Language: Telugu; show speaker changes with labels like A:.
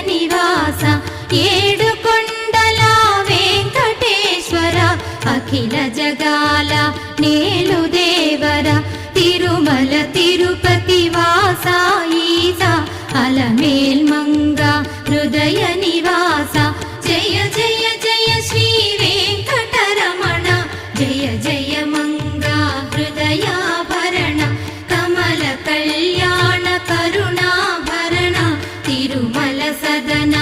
A: నివాస ఏడుకొండల వెంకటేశ్వర అఖిల జగాల నేలు దేవర తిరుమల తిరుపతి వాస ఈస అలమేల్మంగ హృదయ నివాస జయ జయ జయ శ్రీ వెంకటరమణ జయ జయ మంగ హృదయాభరణ కమల కళ్యాణ కరుణాభరణ తిరుమల సదన